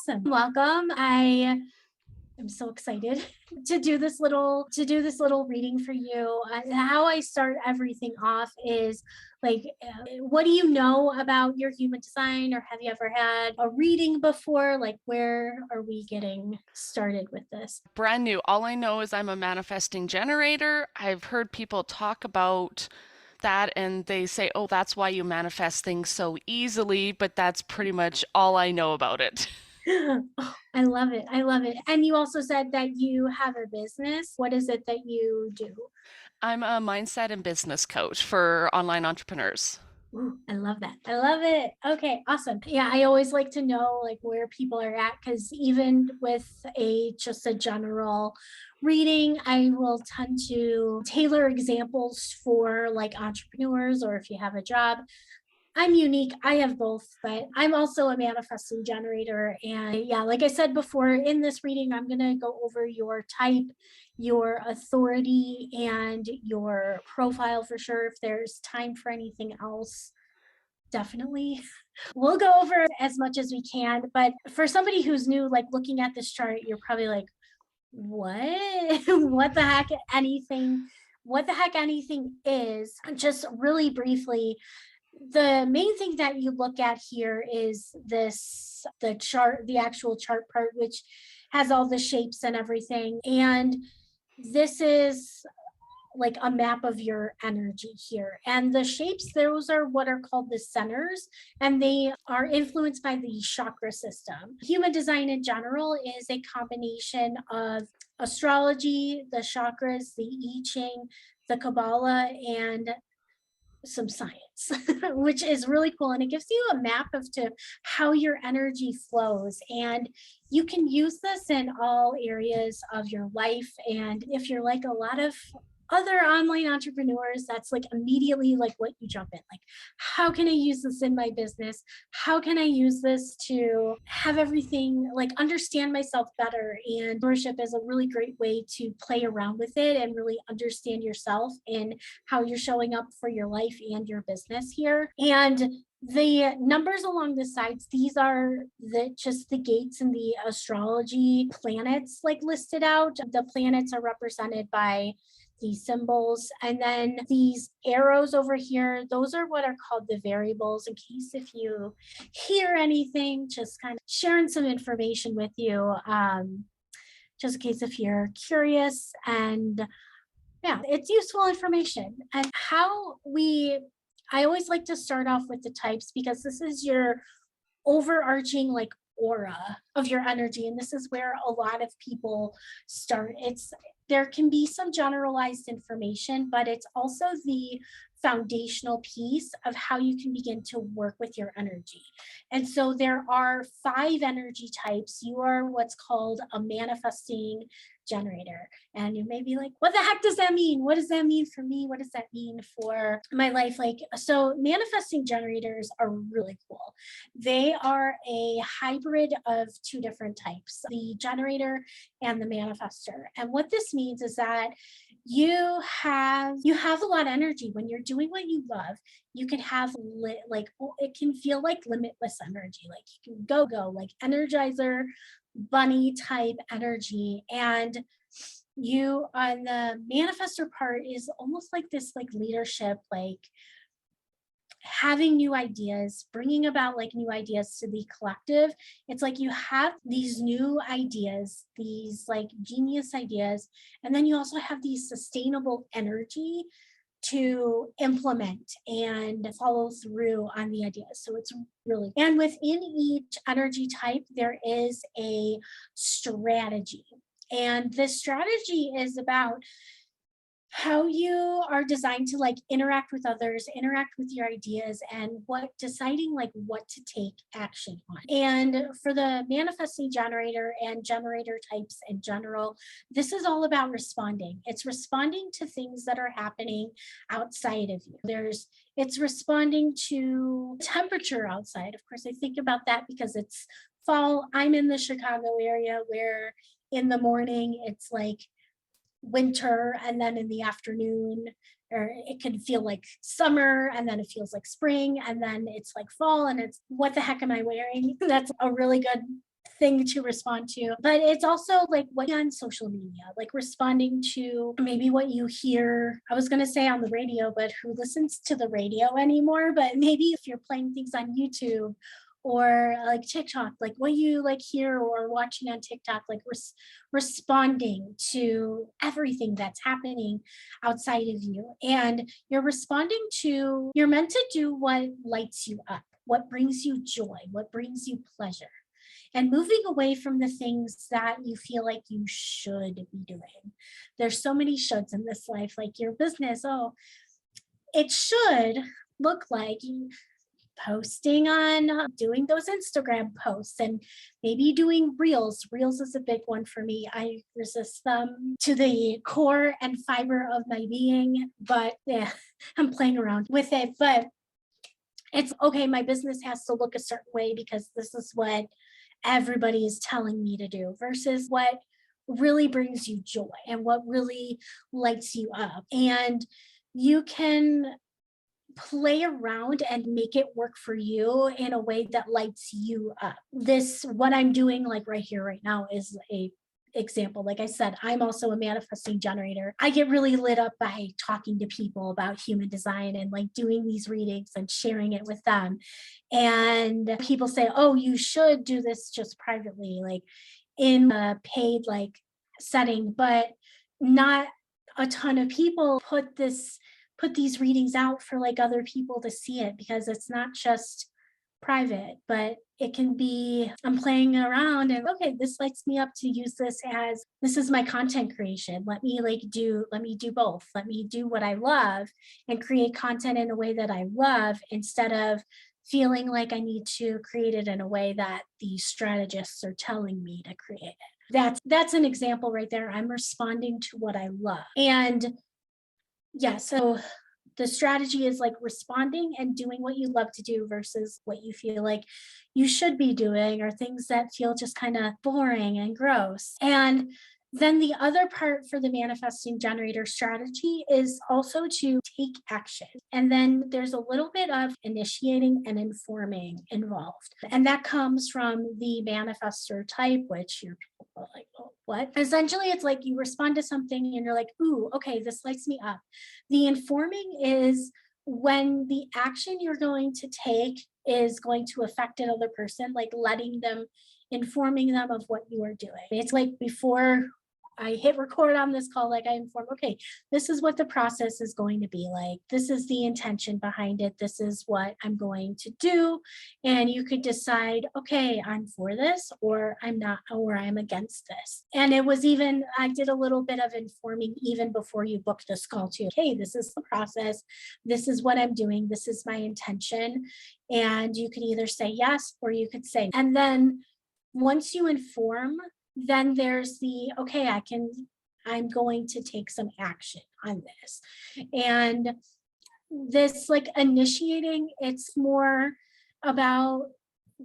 awesome. Welcome. I'm so excited to do this little reading for you. How I start everything off is like, what do you know about your human design, or have you ever had a reading before? Like, where are we getting started with this? Brand new. All I know is I'm a manifesting generator. I've heard people talk about that and they say, oh, that's why you manifest things so easily, but that's pretty much all I know about it. Oh, I love it. I love it. And you also said that you have a business. What is it that you do? I'm a mindset and business coach for online entrepreneurs. Ooh, I love that. I love it. Okay, awesome. Yeah, I always like to know like where people are at, because even with a just a general reading, I will tend to tailor examples for like entrepreneurs, or if you have a job. I'm unique. I have both, but I'm also a manifesting generator. And yeah, like I said before, in this reading, I'm going to go over your type, your authority, and your profile for sure. If there's time for anything else, definitely. We'll go over as much as we can. But for somebody who's new, like looking at this chart, you're probably like, what? What the heck? Anything? What the heck anything is? Just really briefly, the main thing that you look at here is the chart, the actual chart part, which has all the shapes and everything. And this is like a map of your energy here. And the shapes, those are what are called the centers, and they are influenced by the chakra system. Human design in general is a combination of astrology, the chakras, the I Ching, the Kabbalah, and some science, which is really cool. And it gives you a map of to how your energy flows. And you can use this in all areas of your life. And if you're like a lot of other online entrepreneurs, that's like immediately like what you jump in. Like, how can I use this in my business? How can I use this to have everything like understand myself better? And worship is a really great way to play around with it and really understand yourself and how you're showing up for your life and your business here. And the numbers along the sides, these are the just the gates and the astrology planets like listed out. The planets are represented by these symbols, and then these arrows over here, those are what are called the variables. In case if you hear anything, just kind of sharing some information with you, just in case if you're curious. And yeah, it's useful information. And how we I always like to start off with the types, because this is your overarching like aura of your energy, and this is where a lot of people start. It's There can be some generalized information, but it's also the foundational piece of how you can begin to work with your energy. And so there are 5 energy types. You are what's called a manifesting generator. And you may be like, what the heck does that mean? What does that mean for me? What does that mean for my life? Like, so manifesting generators are really cool. They are a hybrid of 2 different types, the generator and the manifester. And what this means is that you have a lot of energy when you're doing what you love. You can have it can feel like limitless energy. Like you can go like energizer bunny type energy. And you on the manifestor part is almost like this like leadership, like having new ideas, bringing about like new ideas to the collective. It's like you have these new ideas, these like genius ideas, and then you also have these sustainable energy to implement and follow through on the ideas. So it's really, and within each energy type, there is a strategy. And this strategy is about how you are designed to like interact with others, interact with your ideas, and what deciding like what to take action on. And for the manifesting generator and generator types in general, this is all about responding. It's responding to things that are happening outside of you. It's responding to temperature outside. Of course, I think about that because it's fall. I'm in the Chicago area where in the morning it's like winter, and then in the afternoon, or it could feel like summer, and then it feels like spring, and then it's like fall, and it's what the heck am I wearing? That's a really good thing to respond to. But it's also like what on social media, like responding to maybe what you hear. I was going to say on the radio, but who listens to the radio anymore? But maybe if you're playing things on YouTube or like TikTok, like what you like hear or watching on TikTok, like responding to everything that's happening outside of you. And you're meant to do what lights you up, what brings you joy, what brings you pleasure, and moving away from the things that you feel like you should be doing. There's so many shoulds in this life, like your business. Oh, it should look like you posting on doing those Instagram posts and maybe doing reels. Reels is a big one for me. I resist them to the core and fiber of my being, but yeah, I'm playing around with it. But it's okay, my business has to look a certain way because this is what everybody is telling me to do versus what really brings you joy and what really lights you up. And you can play around and make it work for you in a way that lights you up. This, what I'm doing like right here, right now, is a example. Like I said, I'm also a manifesting generator. I get really lit up by talking to people about human design and like doing these readings and sharing it with them. And people say, oh, you should do this just privately, like in a paid like setting, but not a ton of people put these readings out for like other people to see it because it's not just private, but it can be I'm playing around and okay, this lights me up to use this as this is my content creation. Let me do both. Let me do what I love and create content in a way that I love instead of feeling like I need to create it in a way that the strategists are telling me to create it. That's an example right there. I'm responding to what I love. And yeah, so the strategy is like responding and doing what you love to do versus what you feel like you should be doing or things that feel just kind of boring and gross. And then the other part for the manifesting generator strategy is also to take action. And then there's a little bit of initiating and informing involved. And that comes from the manifestor type, which you're like, oh, what? Essentially, it's like you respond to something and you're like, ooh, okay, this lights me up. The informing is when the action you're going to take is going to affect another person, like letting them, informing them of what you are doing. It's like before I hit record on this call, like I inform, okay, this is what the process is going to be like. This is the intention behind it. This is what I'm going to do. And you could decide, okay, I'm for this or I'm not, or I'm against this. And it was even, I did a little bit of informing even before you booked this call too. Okay, this is the process. This is what I'm doing. This is my intention. And you could either say yes or you could say, and then once you inform, then there's the okay, I'm going to take some action on this. And this like initiating, it's more about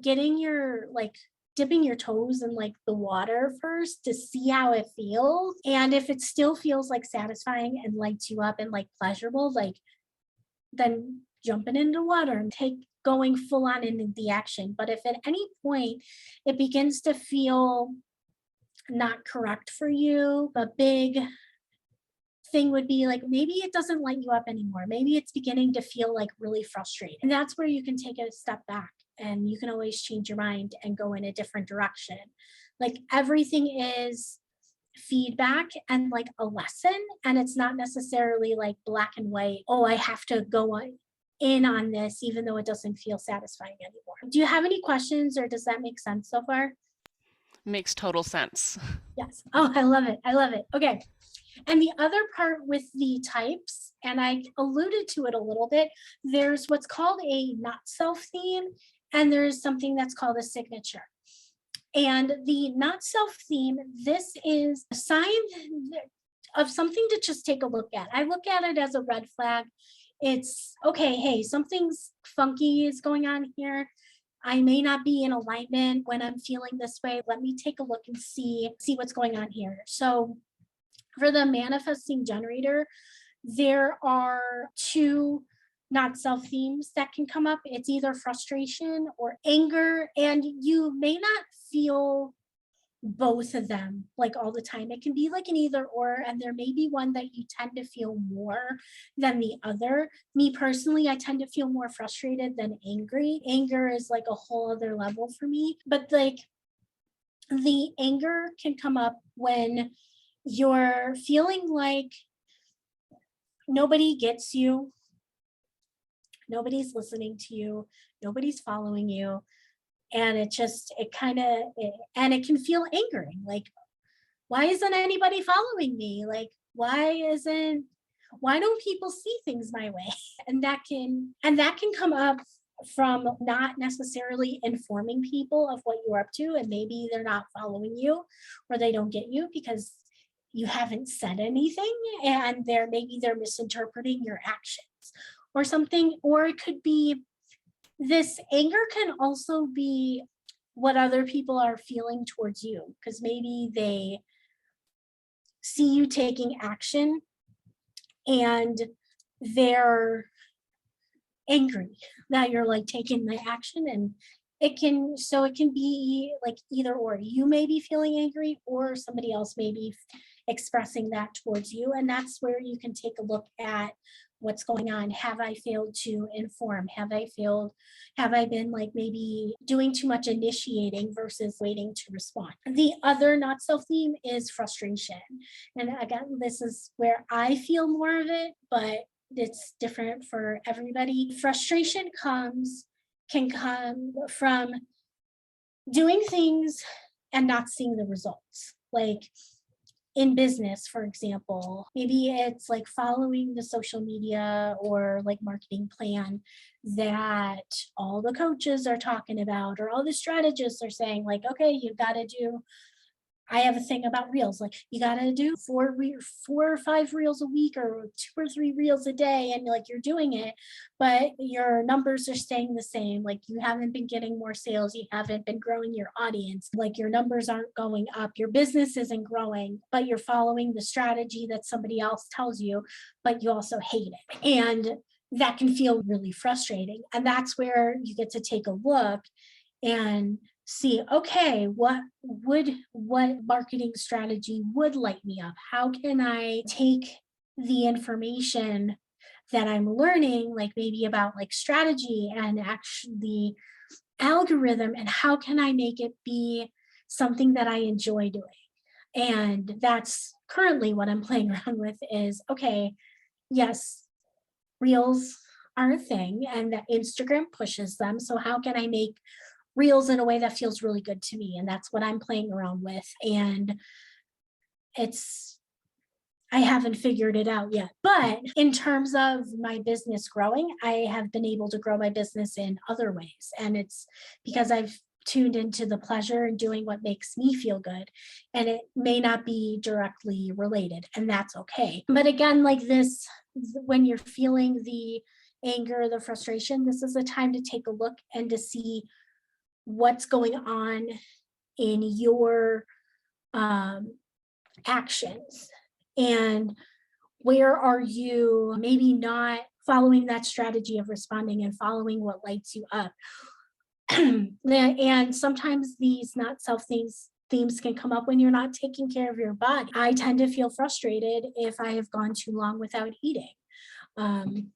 getting your like dipping your toes in like the water first to see how it feels. And if it still feels like satisfying and lights you up and like pleasurable, like then jumping into water and take going full on into the action. But if at any point it begins to feel not correct for you, a big thing would be like maybe it doesn't light you up anymore. Maybe it's beginning to feel like really frustrating. And that's where you can take a step back and you can always change your mind and go in a different direction. Like everything is feedback and like a lesson. And it's not necessarily like black and white. Oh, I have to go in on this, even though it doesn't feel satisfying anymore. Do you have any questions or does that make sense so far? Makes total sense. Yes. Oh, I love it. I love it. Okay. And the other part with the types, and I alluded to it a little bit, there's what's called a not self theme, and there's something that's called a signature. And the not self theme, this is a sign of something to just take a look at. I look at it as a red flag. It's okay, hey, something's funky is going on here. I may not be in alignment when I'm feeling this way. Let me take a look and see what's going on here. So for the manifesting generator, there are two. not self themes that can come up. It's either frustration or anger, and you may not feel both of them like all the time. It can be like an either or, and there may be one that you tend to feel more than the other. Me personally, I tend to feel more frustrated than angry. Anger is like a whole other level for me, but like the anger can come up when you're feeling like nobody gets you, nobody's listening to you, nobody's following you, and it kind of, and it can feel angering, like, why isn't anybody following me? Like, why don't people see things my way? And that can come up from not necessarily informing people of what you're up to, and maybe they're not following you or they don't get you because you haven't said anything, and they're misinterpreting your actions or something. Or it could be, this anger can also be what other people are feeling towards you, because maybe they see you taking action and they're angry that you're like taking the action. And it can be like either or, you may be feeling angry or somebody else may be expressing that towards you, and that's where you can take a look at what's going on. Have I failed to inform? Have I been like maybe doing too much initiating versus waiting to respond? The other not self theme is frustration, and again, this is where I feel more of it, but it's different for everybody. Frustration can come from doing things and not seeing the results. Like in business, for example, maybe it's like following the social media or like marketing plan that all the coaches are talking about, or all the strategists are saying, like, okay, you've got to do, I have a thing about reels. Like, you gotta do four or five reels a week, or two or three reels a day, and like you're doing it, but your numbers are staying the same. Like, you haven't been getting more sales, you haven't been growing your audience. Like, your numbers aren't going up, your business isn't growing, but you're following the strategy that somebody else tells you, but you also hate it, and that can feel really frustrating. And that's where you get to take a look and see, okay, what marketing strategy would light me up? How can I take the information that I'm learning, like maybe about like strategy and actually the algorithm, and how can I make it be something that I enjoy doing? And that's currently what I'm playing around with is, okay, yes, reels are a thing and that Instagram pushes them. So how can I make reels in a way that feels really good to me? And that's what I'm playing around with. And it's, I haven't figured it out yet. But in terms of my business growing, I have been able to grow my business in other ways. And it's because I've tuned into the pleasure and doing what makes me feel good. And it may not be directly related, and that's okay. But again, like this, when you're feeling the anger, the frustration, this is a time to take a look and to see what's going on in your um, actions, and where are you maybe not following that strategy of responding and following what lights you up. And sometimes these not self themes can come up when you're not taking care of your body. I tend to feel frustrated if I have gone too long without eating. um,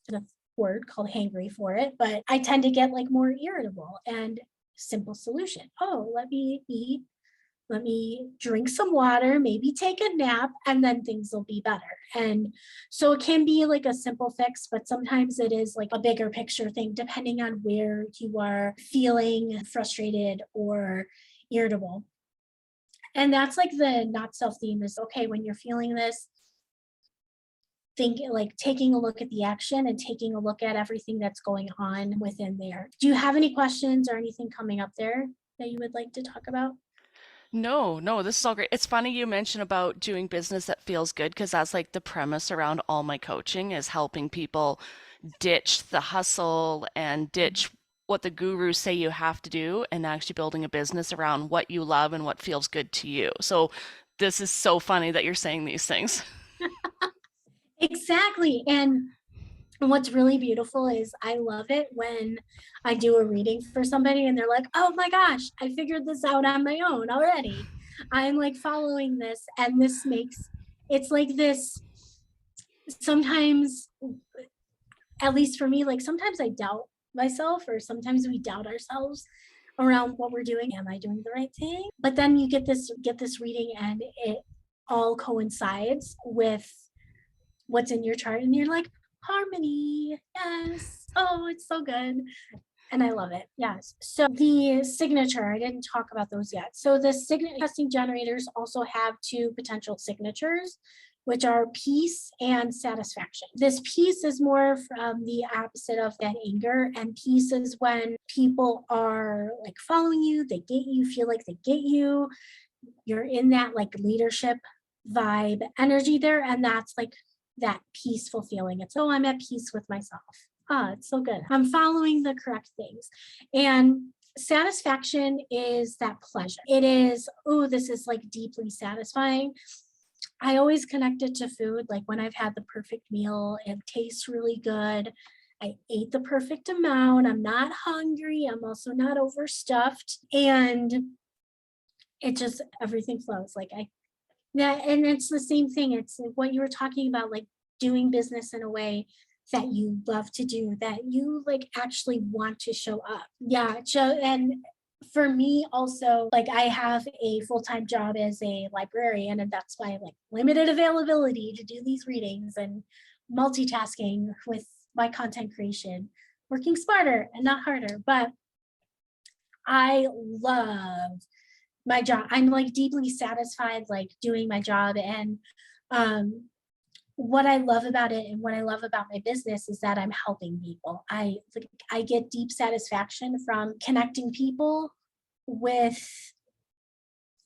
the word called hangry for it, but I tend to get like more irritable. And simple solution, oh, let me eat, let me drink some water, maybe take a nap, and then things will be better. And so it can be like a simple fix, but sometimes it is like a bigger picture thing, depending on where you are feeling frustrated or irritable. And that's like the not self theme is, okay, when you're feeling this, think like taking a look at the action and taking a look at everything that's going on within there. Do you have any questions or anything coming up there that you would like to talk about? No, no, this is all great. It's funny you mention about doing business that feels good because that's like the premise around all my coaching is helping people ditch the hustle and ditch what the gurus say you have to do and actually building a business around what you love and what feels good to you. So this is so funny that you're saying these things. Exactly. And And what's really beautiful is I love it when I do a reading for somebody and they're like, oh my gosh, I figured this out on my own already. I'm like following this, and this makes it's like this sometimes, at least for me, like sometimes I doubt myself, or sometimes we doubt ourselves around what we're doing. Am I doing the right thing? But then you get this reading and it all coincides with what's in your chart, and you're like, harmony, yes, oh, it's so good. And I love it. Yes. So the signature, I didn't talk about those yet. So the signature testing generators also have two potential signatures, which are peace and satisfaction. This peace is more from the opposite of that anger. And peace is when people are like following you, they get you, feel like they get you. You're in that like leadership vibe energy there. And that's like that peaceful feeling. It's, oh, I'm at peace with myself. Ah, it's so good. I'm following the correct things. And satisfaction is that pleasure. It is, oh, this is like deeply satisfying. I always connect it to food. Like when I've had the perfect meal, it tastes really good. I ate the perfect amount. I'm not hungry. I'm also not overstuffed. And it just, everything flows. Like I, yeah, and it's the same thing. It's what you were talking about, like doing business in a way that you love to do, that you like actually want to show up. Yeah. And for me also, like I have a full-time job as a librarian, and that's why like limited availability to do these readings and multitasking with my content creation, working smarter and not harder. But I love my job. I'm like deeply satisfied like doing my job. And um what I love about it and what I love about my business is that I'm helping people. I get deep satisfaction from connecting people with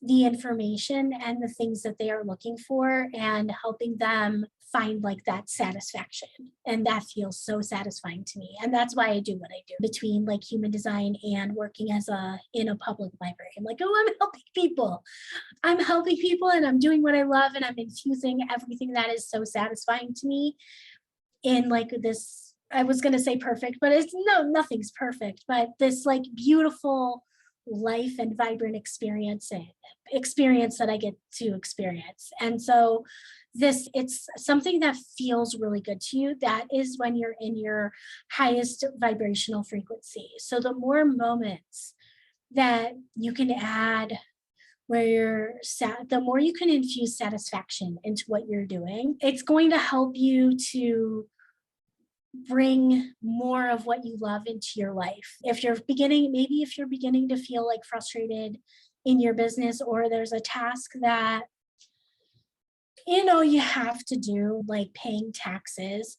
the information and the things that they are looking for, and helping them find like that satisfaction. And that feels so satisfying to me. And that's why I do what I do between like human design and working as a in a public library. I'm like, oh, I'm helping people. I'm helping people and I'm doing what I love, and I'm infusing everything that is so satisfying to me in like this, I was going to say perfect, but it's no, nothing's perfect, but this like beautiful life and vibrant experience that I get to experience. And so this, it's something that feels really good to you. That is when you're in your highest vibrational frequency. So the more moments that you can add where you're sad, the more you can infuse satisfaction into what you're doing, it's going to help you to bring more of what you love into your life. If you're beginning, maybe if you're beginning to feel like frustrated in your business, or there's a task that you have to do, like paying taxes,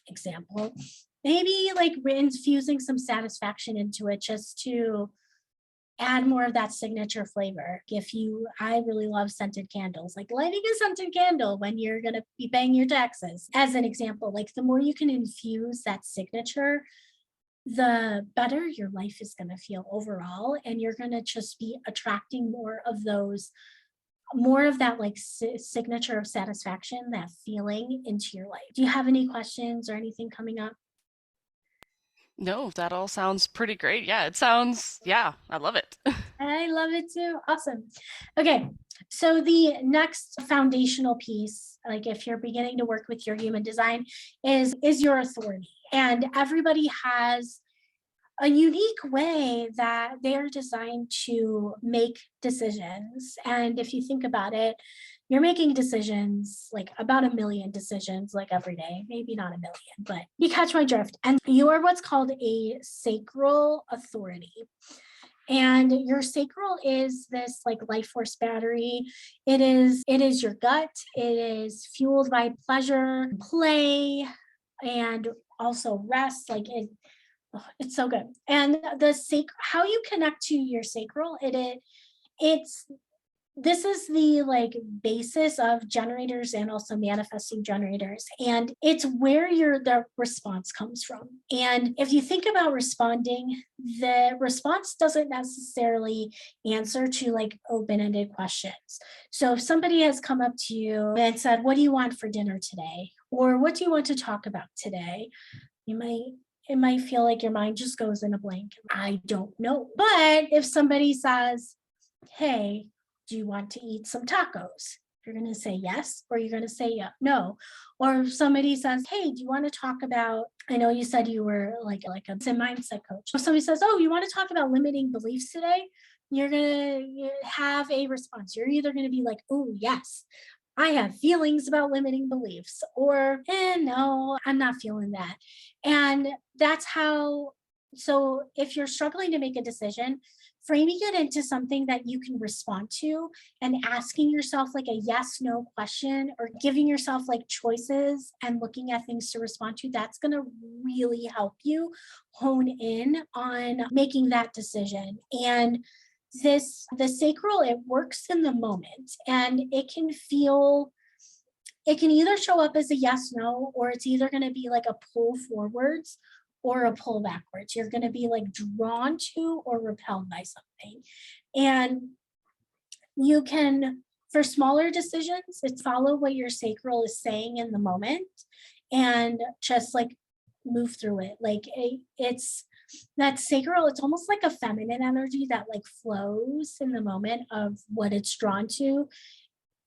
example, maybe like infusing some satisfaction into it just to add more of that signature flavor. If you, I really love scented candles, like lighting a scented candle when you're going to be paying your taxes, as an example. Like the more you can infuse that signature, the better your life is going to feel overall. And you're going to just be attracting more of those, more of that like signature of satisfaction, that feeling into your life. Do you have any questions or anything coming up? No, that all sounds pretty great. Yeah, it sounds, yeah, I love it. I love it too. Awesome. Okay. So the next foundational piece, like if you're beginning to work with your human design, is your authority. And everybody has a unique way that they are designed to make decisions. And if you think about it, you're making decisions, like about a million decisions, like every day, maybe not a million, but you catch my drift. And you are what's called a sacral authority. And your sacral is this like life force battery. It is your gut. It is fueled by pleasure, play, and also rest. Like it's so good. And how you connect to your sacral, it's this is the like basis of generators and also manifesting generators, and it's where the response comes from. And if you think about responding, the response doesn't necessarily answer to like open-ended questions. So if somebody has come up to you and said, what do you want for dinner today, Or what do you want to talk about today? You might it might feel like your mind just goes in a blank. I don't know. But if somebody says, "Hey, do you want to eat some tacos?" You're going to say yes, or you're going to say yeah, no. Or if somebody says, "Hey, do you want to talk about?" I know you said you were like a mindset coach. If somebody says, "Oh, you want to talk about limiting beliefs today?" You're gonna have a response. You're either going to be like, "Oh, yes, I have feelings about limiting beliefs," or no, I'm not feeling that. And that's how, so if you're struggling to make a decision, framing it into something that you can respond to and asking yourself like a yes no question, or giving yourself like choices and looking at things to respond to, that's going to really help you hone in on making that decision. And the sacral, it works in the moment, and it can either show up as a yes no, or it's either going to be like a pull forwards or a pull backwards. You're going to be like drawn to or repelled by something. And you can, for smaller decisions, it's follow what your sacral is saying in the moment and just like move through it. It's that sacral, it's almost like a feminine energy that like flows in the moment of what it's drawn to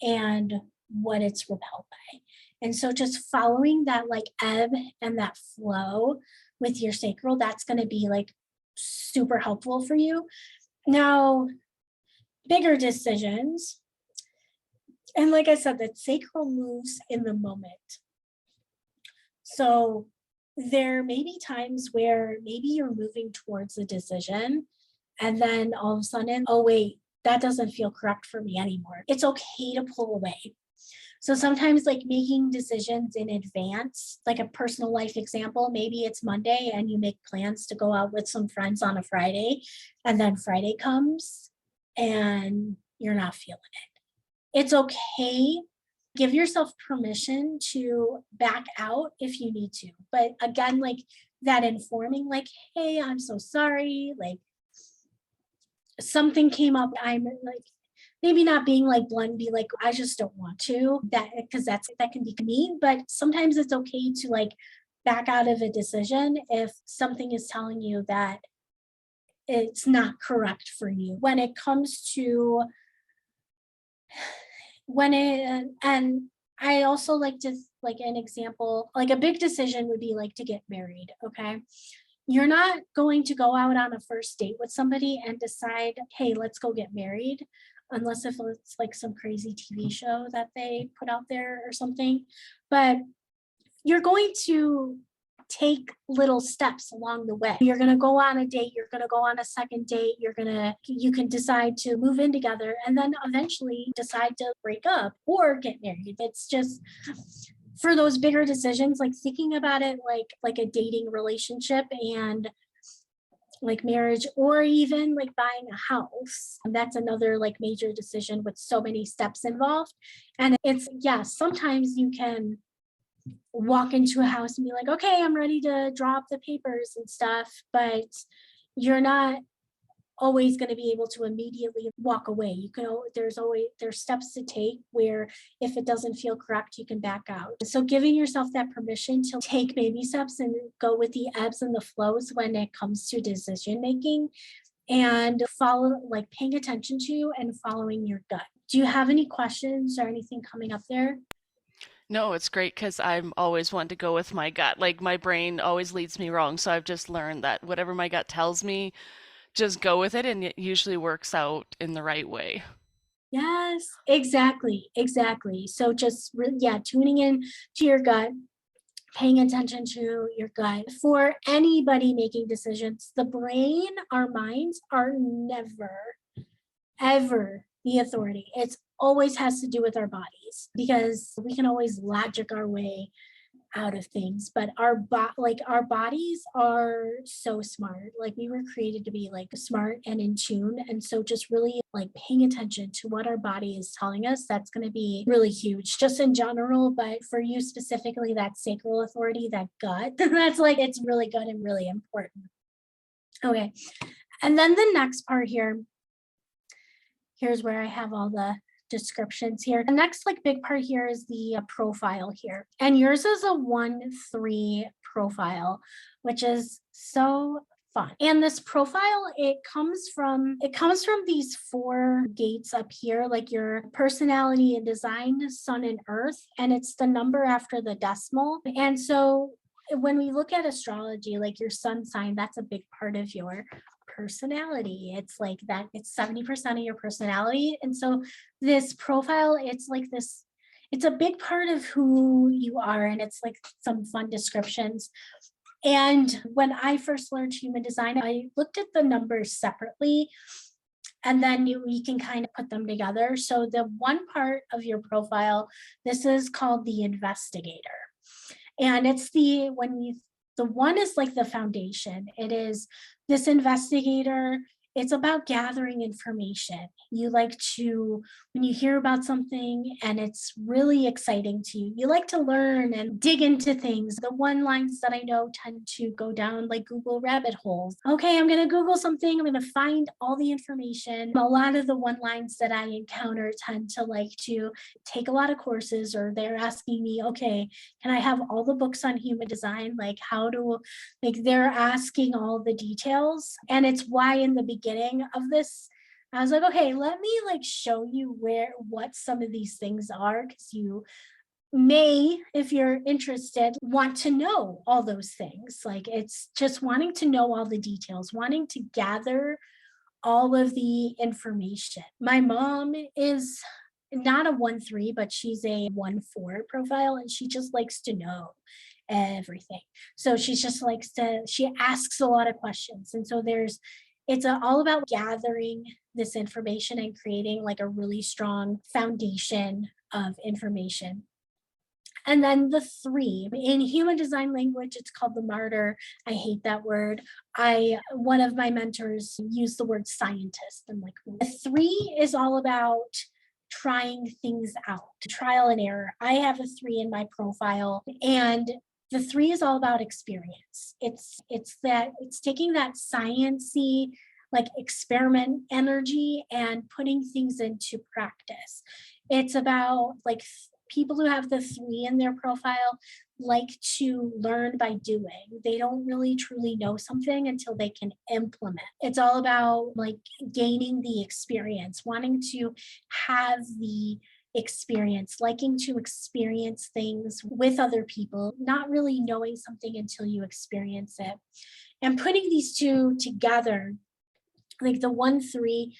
and what it's repelled by. And so just following that like ebb and that flow with your sacral, that's going to be like super helpful for you. Now, bigger decisions, and like I said, that sacral moves in the moment. So there may be times where maybe you're moving towards a decision, and then all of a sudden, oh, wait, that doesn't feel correct for me anymore. It's okay to pull away. So sometimes, like making decisions in advance, like a personal life example, maybe it's Monday and you make plans to go out with some friends on a Friday, and then Friday comes and you're not feeling it. It's okay. Give yourself permission to back out if you need to. But again, like that informing, like, hey, I'm so sorry. Like something came up. I'm like, maybe not being like blunt, be like, I just don't want to. That, because that can be mean, but sometimes it's okay to like back out of a decision if something is telling you that it's not correct for you. When it comes to when it and I also like to, like an example, like a big decision would be like to get married. Okay, you're not going to go out on a first date with somebody and decide, hey, let's go get married, unless if it's like some crazy TV show that they put out there or something. But you're going to take little steps along the way. You're going to go on a date, you're going to go on a second date, you can decide to move in together, and then eventually decide to break up or get married. It's just for those bigger decisions, like thinking about it like a dating relationship and like marriage, or even like buying a house. And that's another like major decision with so many steps involved. And it's, yeah, sometimes you can walk into a house and be like, okay, I'm ready to draw up the papers and stuff, but you're not always going to be able to immediately walk away. There's steps to take where if it doesn't feel correct, you can back out. So giving yourself that permission to take baby steps and go with the ebbs and the flows when it comes to decision making, and follow, like paying attention to and following your gut. Do you have any questions or anything coming up there? No, it's great because I'm always one to go with my gut. Like my brain always leads me wrong, so I've just learned that whatever my gut tells me, just go with it, and it usually works out in the right way. Yes, exactly, exactly. So just yeah, tuning in to your gut, paying attention to your gut. For anybody making decisions, the brain, our minds are never, ever the authority. It's always has to do with our bodies, because we can always logic our way out of things, but our bodies are so smart. Like we were created to be like smart and in tune, and so just really like paying attention to what our body is telling us, that's going to be really huge just in general, but for you specifically, that sacral authority, that gut, that's like, it's really good and really important. Okay, and then the next part here, here's where I have all descriptions here. The next like big part here is the profile here. And yours is a 1-3 profile, which is so fun. And this profile, it comes from these 4 gates up here, like your personality and design, sun and earth, and it's the number after the decimal. And so when we look at astrology, like your sun sign, that's a big part of your personality. It's like that, it's 70% of your personality. And so this profile, it's like this, it's a big part of who you are. And it's like some fun descriptions. And when I first learned human design, I looked at the numbers separately and then we can kind of put them together. So the one part of your profile, this is called the investigator. And it's the one is like the foundation. It is this investigator. It's about gathering information. You like to, when you hear about something and it's really exciting to you, you like to learn and dig into things. The one lines that I know tend to go down like Google rabbit holes. Okay, I'm going to Google something. I'm going to find all the information. A lot of the one lines that I encounter tend to like to take a lot of courses, or they're asking me, okay, can I have all the books on human design? Like, how do, like, they're asking all the details. And it's why in the beginning of this, I was like, okay, let me like show you what some of these things are, because you may, if you're interested, want to know all those things. Like, it's just wanting to know all the details, wanting to gather all of the information. My mom is not a 1-3, but she's a 1-4 profile, and she just likes to know everything. So she asks a lot of questions. And so all about gathering this information and creating like a really strong foundation of information. And then the 3 in human design language, it's called the martyr. I hate that word. One of my mentors used the word scientist. I'm like, the 3 is all about trying things out, trial and error. I have a 3 in my profile, and the 3 is all about experience. It's taking that sciency, like experiment energy, and putting things into practice. It's about like people who have the 3 in their profile like to learn by doing. They don't really truly know something until they can implement. It's all about like gaining the experience, wanting to have the experience, liking to experience things with other people, not really knowing something until you experience it. And putting these two together, like the 1-3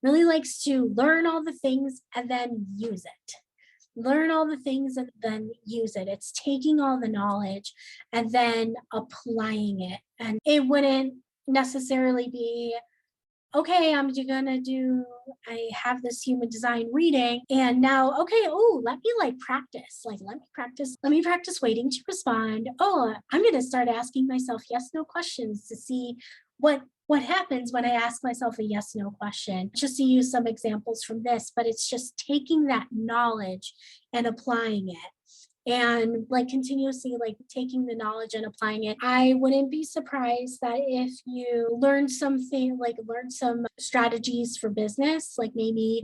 really likes to learn all the things and then use it. Learn all the things and then use it. It's taking all the knowledge and then applying it. And it wouldn't necessarily be, okay, I have this human design reading, and now, okay, oh, let me like practice. Like, let me practice waiting to respond. Oh, I'm going to start asking myself yes, no questions to see what happens when I ask myself a yes, no question. Just to use some examples from this, but it's just taking that knowledge and applying it, and like continuously like taking the knowledge and applying it. I wouldn't be surprised that if you learn some strategies for business, like maybe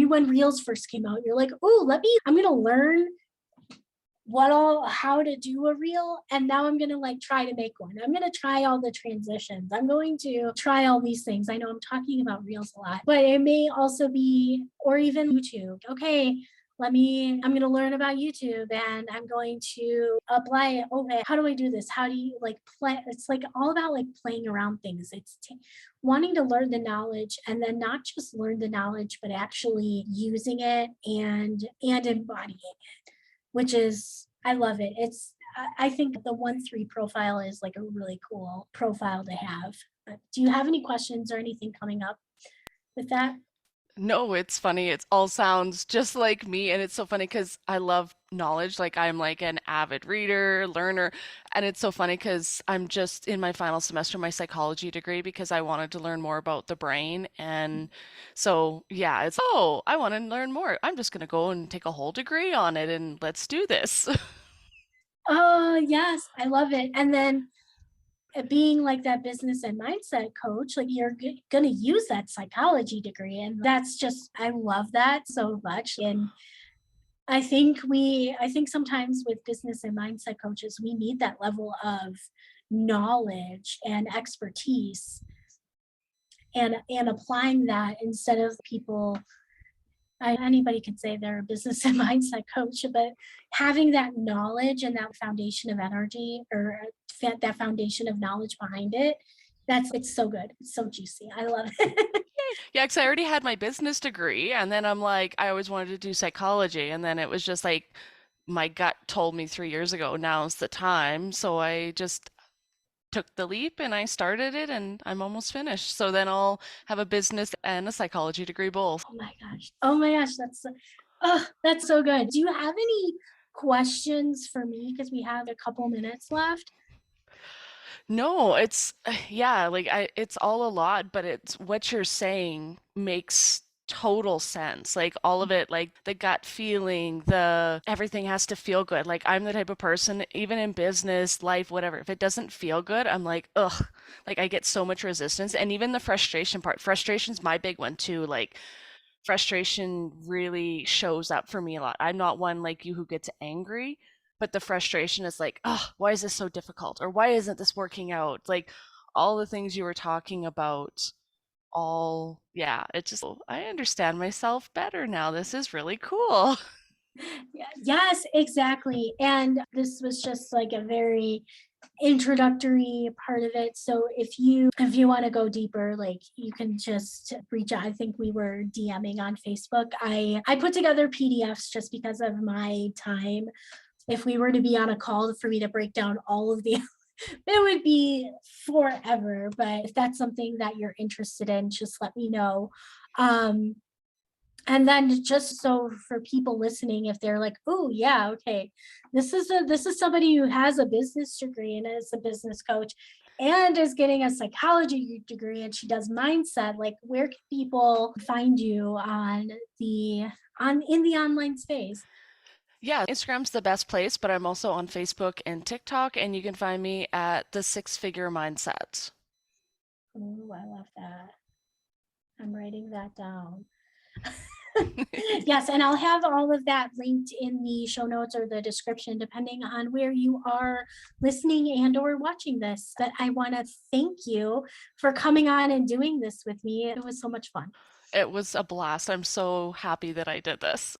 when reels first came out, you're like, oh, I'm gonna learn how to do a reel, and now I'm gonna like try to make one. I'm gonna try all the transitions. I'm going to try all these things. I know I'm talking about reels a lot, but it may also be, or even YouTube. Okay, I'm going to learn about YouTube and I'm going to apply it. Okay, how do I do this? How do you like play? It's like all about like playing around things. Wanting to learn the knowledge, and then not just learn the knowledge, but actually using it and embodying it, which is, I love it. I think the 1-3 profile is like a really cool profile to have. But do you have any questions or anything coming up with that? No, it's funny. It all sounds just like me, and it's so funny because I love knowledge. Like I'm like an avid reader, learner, and it's so funny because I'm just in my final semester of my psychology degree because I wanted to learn more about the brain. And so, yeah, I want to learn more. I'm just gonna go and take a whole degree on it and let's do this. Oh, yes, I love it. And then being like that business and mindset coach, like you're going to use that psychology degree. And that's just, I love that so much. And I think sometimes with business and mindset coaches, we need that level of knowledge and expertise and applying that instead of people. Anybody can say they're a business and mindset coach, but having that knowledge and that foundation of energy or that foundation of knowledge behind it, it's so good. It's so juicy. I love it. Yeah, because I already had my business degree, and then I'm like, I always wanted to do psychology, and then it was just like my gut told me 3 years ago, now's the time. So I just took the leap and I started it, and I'm almost finished. So then I'll have a business and a psychology degree both. Oh my gosh. Oh my gosh. Oh, that's so good. Do you have any questions for me? Because we have a couple minutes left. No, it's yeah, like it's all a lot, but it's what you're saying makes total sense. Like all of it, like the gut feeling, the everything has to feel good. Like I'm the type of person, even in business, life, whatever, if it doesn't feel good, I'm like, ugh, like I get so much resistance. And even the frustration part, frustration's my big one too. Like frustration really shows up for me a lot. I'm not one like you who gets angry, but the frustration is like, oh, why is this so difficult? Or why isn't this working out? Like all the things you were talking about, all, yeah, it just, I understand myself better now. This is really cool. Yeah, yes, exactly. And this was just like a very introductory part of it. So if you want to go deeper, like you can just reach out. I think we were DMing on Facebook. I put together PDFs just because of my time. If we were to be on a call for me to break down all of the it would be forever. But if that's something that you're interested in, just let me know. Um, and then just so for people listening, if they're like, oh yeah, okay, this is somebody who has a business degree and is a business coach and is getting a psychology degree and she does mindset, like where can people find you on the on in the online space? Yeah, Instagram's the best place, but I'm also on Facebook and TikTok, and you can find me at the Six Figure Mindset. Oh, I love that. I'm writing that down. Yes, and I'll have all of that linked in the show notes or the description, depending on where you are listening and or watching this. But I want to thank you for coming on and doing this with me. It was so much fun. It was a blast. I'm so happy that I did this.